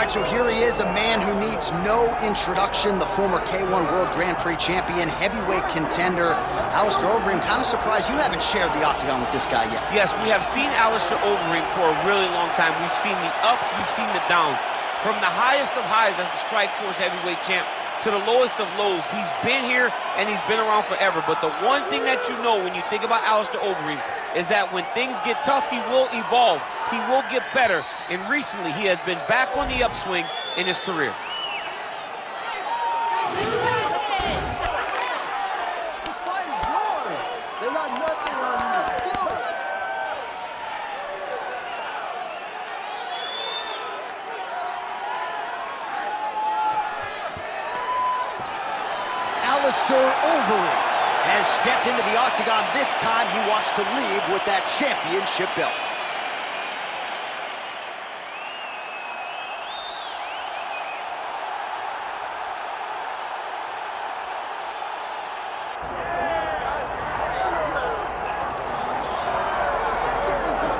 All right, so here he is, a man who needs no introduction, the former K1 World Grand Prix champion, heavyweight contender, Alistair Overeem. Kind of surprised you haven't shared the octagon with this guy yet. Yes, we have seen Alistair Overeem for a really long time. We've seen the ups, we've seen the downs. From the highest of highs as the Strikeforce heavyweight champ to the lowest of lows, he's been here and he's been around forever. But the one thing that you know when you think about Alistair Overeem is that when things get tough, he will evolve. He will get better. And recently, he has been back on the upswing in his career. This fight is yours. They got nothing on you. Do it. Alistair Overeem has stepped into the octagon. This time he wants to leave with that championship belt.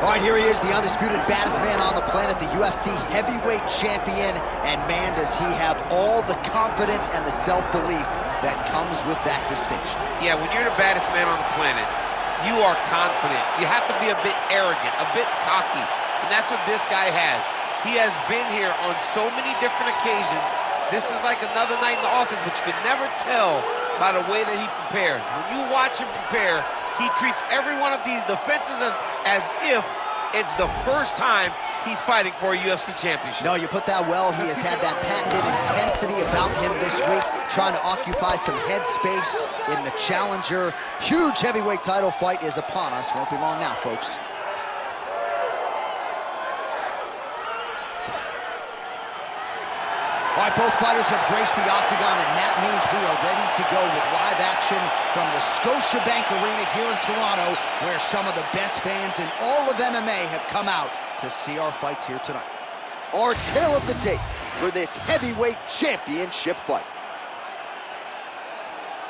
All right, here he is, the undisputed baddest man on the planet, the UFC heavyweight champion. And man, does he have all the confidence and the self-belief that comes with that distinction. Yeah, when you're the baddest man on the planet, you are confident. You have to be a bit arrogant, a bit cocky. And that's what this guy has. He has been here on so many different occasions. This is like another night in the office, but you can never tell by the way that he prepares. When you watch him prepare, he treats every one of these defenses as if it's the first time he's fighting for a UFC championship. No, you put that well. He has had that patented intensity about him this week, trying to occupy some head space in the challenger. Huge heavyweight title fight is upon us. Won't be long now, folks. All right, both fighters have graced the octagon, and that means we are ready to go with live action from the Scotiabank Arena here in Toronto, where some of the best fans in all of MMA have come out to see our fights here tonight. Our tale of the tape for this heavyweight championship fight.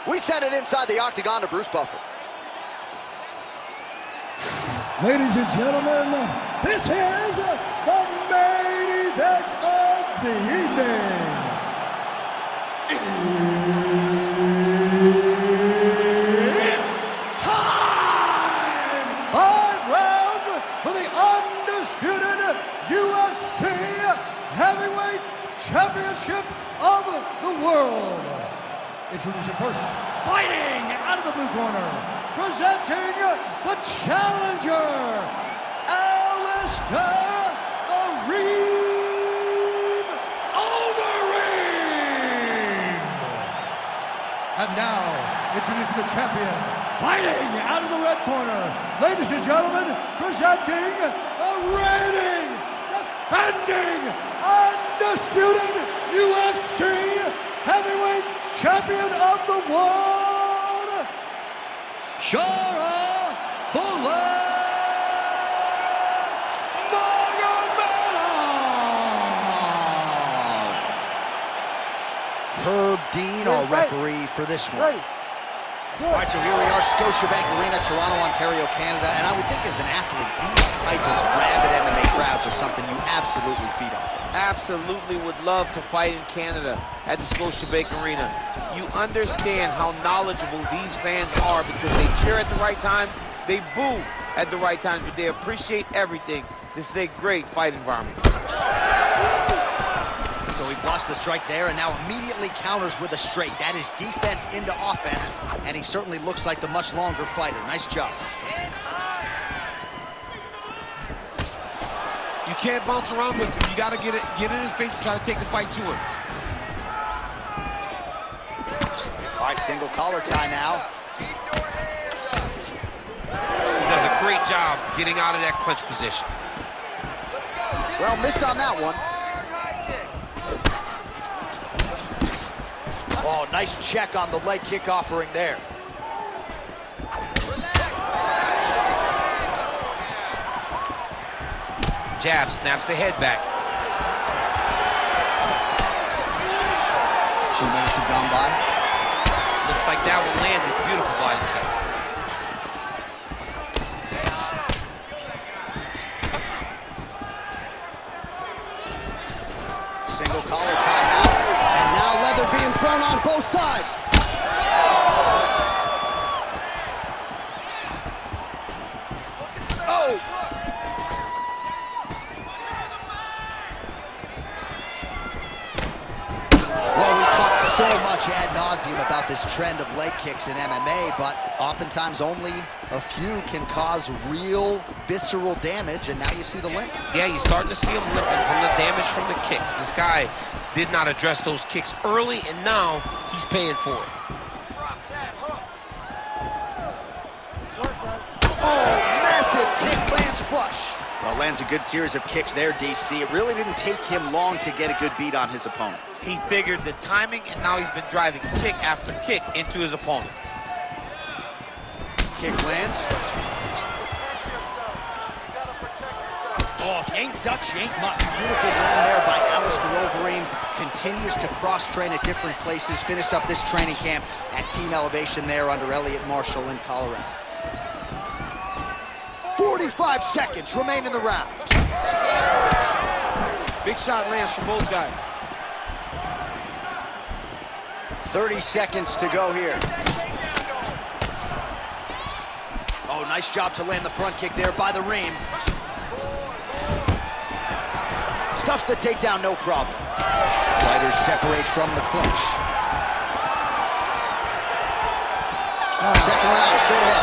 We send it inside the octagon to Bruce Buffer. Ladies and gentlemen, this is the main event of the evening. It's time! 5 rounds for the undisputed UFC Heavyweight Championship of the world. Introducing first, fighting out of the blue corner, presenting the challenger, Alistair Overeem. And now, introducing the champion, fighting out of the red corner, ladies and gentlemen, presenting the reigning, defending, undisputed UFC Heavyweight Champion of the world, Sharaputdin Magomedov. Herb Dean, our referee for this one. All right, so here we are, Scotiabank Arena, Toronto, Ontario, Canada. And I would think as an athlete, these type of rabid MMA crowds are something you absolutely feed off of. Absolutely would love to fight in Canada at the Scotiabank Arena. You understand how knowledgeable these fans are because they cheer at the right times, they boo at the right times, but they appreciate everything. This is a great fight environment. So he blocks the strike there and now immediately counters with a straight. That is defense into offense, and he certainly looks like the much longer fighter. Nice job. You can't bounce around with him. You got to get in his face and try to take the fight to him. All right, single collar tie now. He does a great job getting out of that clinch position. Well, missed on that one. Oh, nice check on the leg kick offering there. Jab, snaps the head back. 2 minutes have gone by. Looks like that one landed. Beautiful body kick. on both sides. Oh! Well, we talk so much ad nauseum about this trend of leg kicks in MMA, but oftentimes only a few can cause real visceral damage, and now you see the limp. Yeah, you're starting to see him limping from the damage from the kicks. This guy did not address those kicks early, and now he's paying for it. Oh, massive kick lands flush. Well, lands a good series of kicks there, DC. It really didn't take him long to get a good beat on his opponent. He figured the timing, and now he's been driving kick after kick into his opponent. Kick lands. Oh, if you ain't Dutch, you ain't much. Beautiful win there by Alistair Overeem. Continues to cross-train at different places. Finished up this training camp at Team Elevation there under Elliot Marshall in Colorado. 45 seconds remain in the round. Big shot lands from both guys. 30 seconds to go here. Oh, nice job to land the front kick there by the Reem. Stuffs the takedown, no problem. Fighters separate from the clinch. Second round, straight ahead.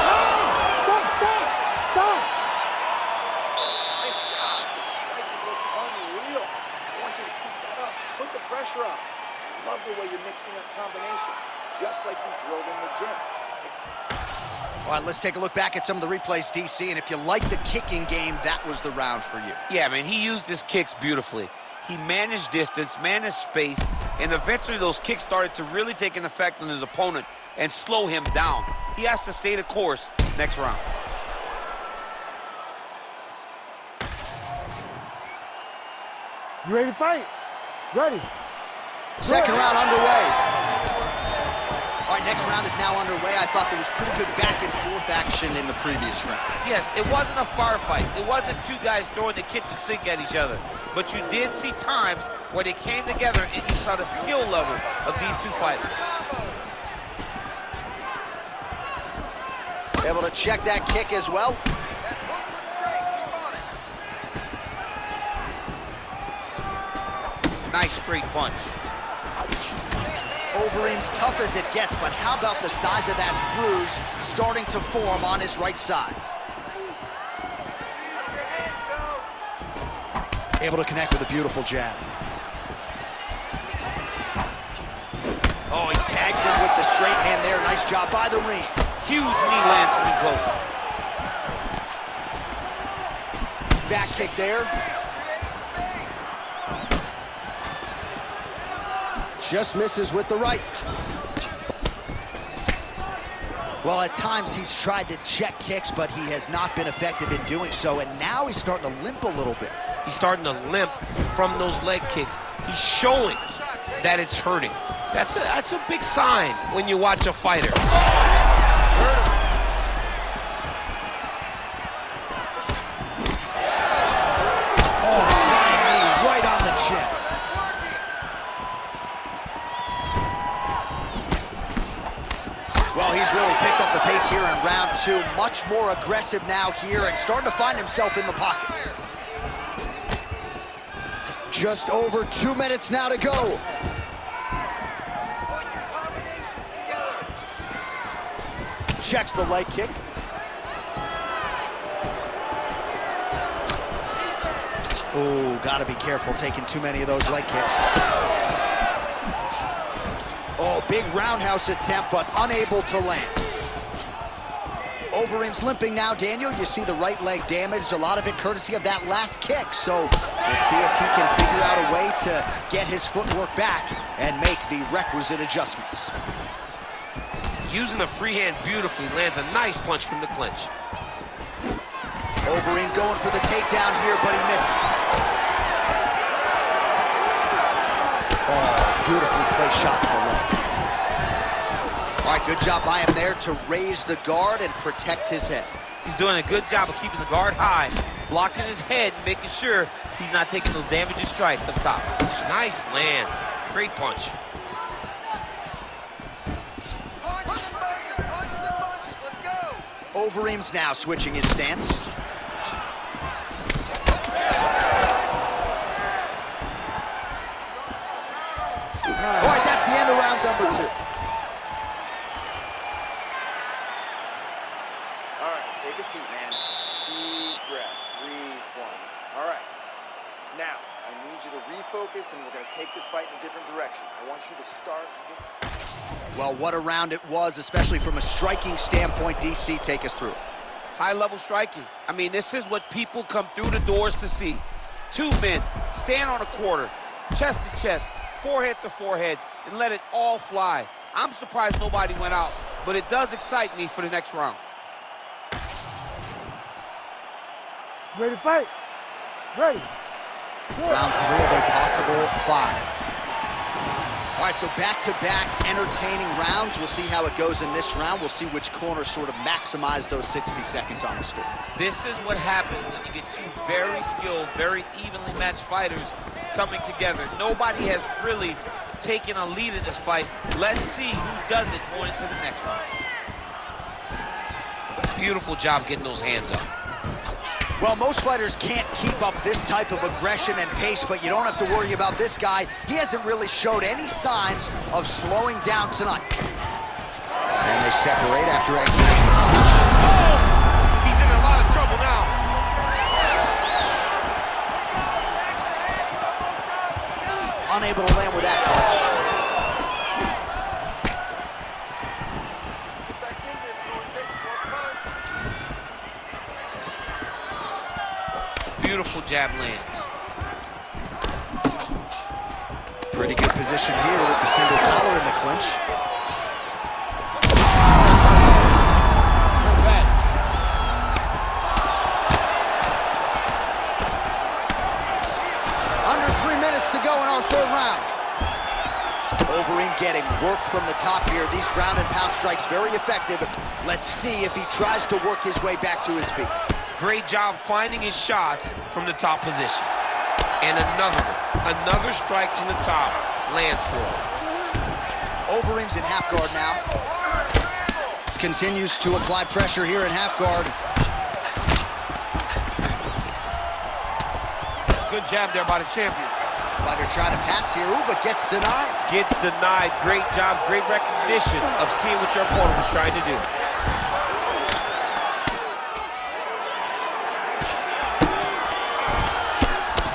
Stop! Nice job. The striking looks unreal. I want you to keep that up. Put the pressure up. I love the way you're mixing up combinations, just like you drilled in the gym. All right, let's take a look back at some of the replays, DC, and if you like the kicking game, that was the round for you. Yeah, man, he used his kicks beautifully. He managed distance, managed space, and eventually those kicks started to really take an effect on his opponent and slow him down. He has to stay the course next round. You ready to fight? Ready. Second round underway. All right, next round is now underway. I thought there was pretty good back and forth action in the previous round. Yes, it wasn't a firefight. It wasn't two guys throwing the kitchen sink at each other. But you did see times where they came together and you saw the skill level of these two fighters. Able to check that kick as well. That hook looks great. Keep on it. Nice straight punch. Overeem's tough as it gets, but how about the size of that bruise starting to form on his right side? Let your hands go. Able to connect with a beautiful jab. Oh, he tags him with the straight hand there. Nice job by the Reem. Huge knee lands from close. Back kick there. Just misses with the right. Well, at times he's tried to check kicks, but he has not been effective in doing so, and now he's starting to limp a little bit. He's starting to limp from those leg kicks. He's showing that it's hurting. That's a big sign when you watch a fighter. Oh, flying knee right on the chin. Well, he's really picked up the pace here in round two. Much more aggressive now here and starting to find himself in the pocket. Just over 2 minutes now to go. Put your combinations together. Checks the leg kick. Oh, gotta be careful taking too many of those leg kicks. Oh, big roundhouse attempt, but unable to land. Overeem's limping now, Daniel. You see the right leg damaged, a lot of it courtesy of that last kick. So we'll see if he can figure out a way to get his footwork back and make the requisite adjustments. Using the free hand beautifully, lands a nice punch from the clinch. Overeem going for the takedown here, but he misses. Oh, beautifully placed shot to the leg. All right, good job by him there to raise the guard and protect his head. He's doing a good job of keeping the guard high, blocking his head, making sure he's not taking those damaging strikes up top. Nice land. Great punch. Overeem's now switching his stance. All right, that's the end of round number 2. All right, take a seat, man. Deep breaths, breathe for me. All right, now I need you to refocus, and we're gonna take this fight in a different direction. I want you to start. Well, what a round it was, especially from a striking standpoint. DC, take us through. High-level striking. I mean, this is what people come through the doors to see. 2 men stand on a quarter, chest to chest, forehead to forehead, and let it all fly. I'm surprised nobody went out, but it does excite me for the next round. Ready to fight? Ready. Round 3 of a possible 5. All right, so back-to-back entertaining rounds. We'll see how it goes in this round. We'll see which corner sort of maximize those 60 seconds on the street. This is what happens when you get 2 very skilled, very evenly matched fighters coming together. Nobody has really taken a lead in this fight. Let's see who does it going into the next round. Beautiful job getting those hands up. Well, most fighters can't keep up this type of aggression and pace, but you don't have to worry about this guy. He hasn't really showed any signs of slowing down tonight. And they separate after exiting. Oh! He's in a lot of trouble now. Unable to land with that punch. Get back in this, it only takes 1 punch. Beautiful jab lands. Pretty good position here with the single collar in the clinch. So bad. Under 3 minutes to go in our 3rd round. Overeem getting work from the top here. These ground and pound strikes very effective. Let's see if he tries to work his way back to his feet. Great job finding his shots from the top position. And another strike from the top lands for him. Overeem's in half guard now. Continues to apply pressure here in half guard. Good jab there by the champion. Fighter trying to pass here, ooh, but gets denied. Gets denied. Great job, great recognition of seeing what your opponent was trying to do.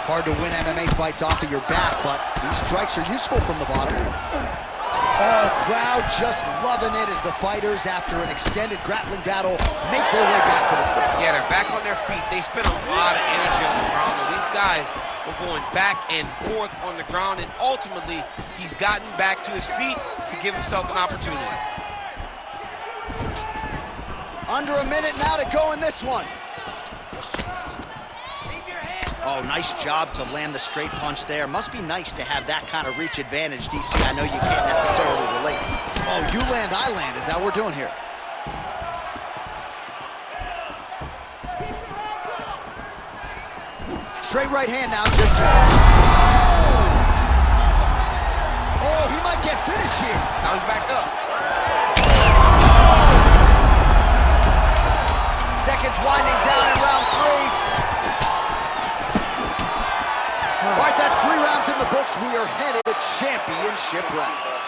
Hard to win MMA fights off of your back, but these strikes are useful from the bottom. Oh, crowd just loving it as the fighters, after an extended grappling battle, make their way back to the floor. Yeah, they're back on their feet. They spent a lot of energy on the ground. These guys were going back and forth on the ground, and ultimately, he's gotten back to his feet to give himself an opportunity. Under a minute now to go in this one. Oh, nice job to land the straight punch there. Must be nice to have that kind of reach advantage, DC. I know you can't necessarily relate. Oh, you land, I land. Is that what we're doing here? Straight right hand now, just oh, he might get finished here. Now he's back up. Seconds winding down in round 3. All right, that's 3 rounds in the books. We are headed to championship rounds.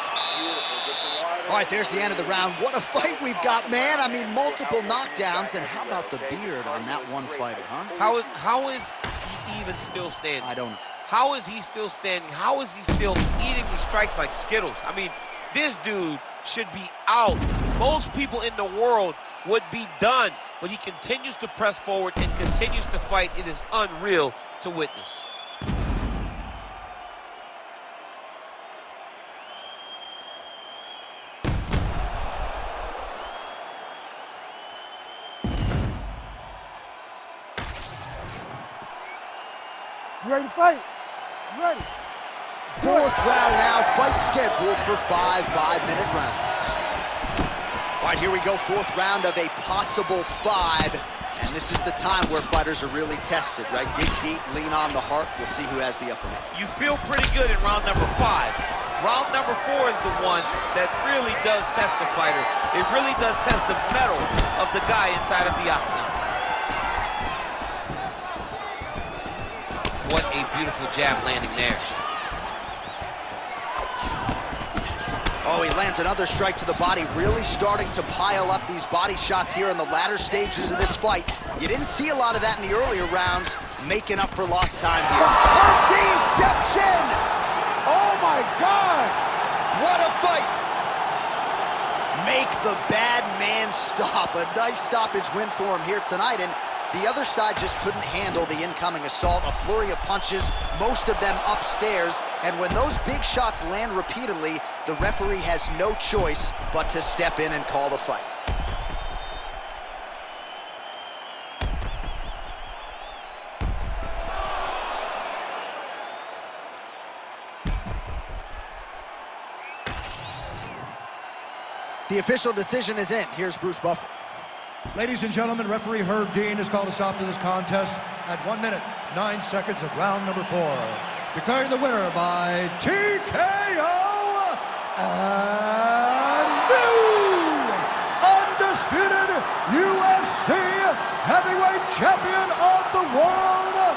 All right, there's the end of the round. What a fight we've got, man. I mean, multiple knockdowns. And how about the beard on that one fighter, huh? How is he even still standing? I don't know. How is he still standing? How is he still eating these strikes like Skittles? I mean, this dude should be out. Most people in the world would be done, but he continues to press forward and continues to fight. It is unreal to witness. You ready to fight? You ready? 4th round now, fight scheduled for 5 5-minute rounds. All right, here we go, 4th round of a possible 5. And this is the time where fighters are really tested, right? Dig deep, lean on the heart. We'll see who has the upper hand. You feel pretty good in round number 5. Round number 4 is the one that really does test the fighter. It really does test the mettle of the guy inside of the octagon. What a beautiful jab landing there. Oh, he lands another strike to the body, really starting to pile up these body shots here in the latter stages of this fight. You didn't see a lot of that in the earlier rounds, making up for lost time here. Dean steps in! Oh my God! What a fight! Make the bad man stop. A nice stoppage win for him here tonight, and the other side just couldn't handle the incoming assault. A flurry of punches, most of them upstairs, and when those big shots land repeatedly, the referee has no choice but to step in and call the fight. The official decision is in. Here's Bruce Buffer. Ladies and gentlemen, referee Herb Dean has called a stop to this contest at 1 minute, 9 seconds of round number 4. Declaring the winner by TKO and new undisputed UFC heavyweight champion of the world,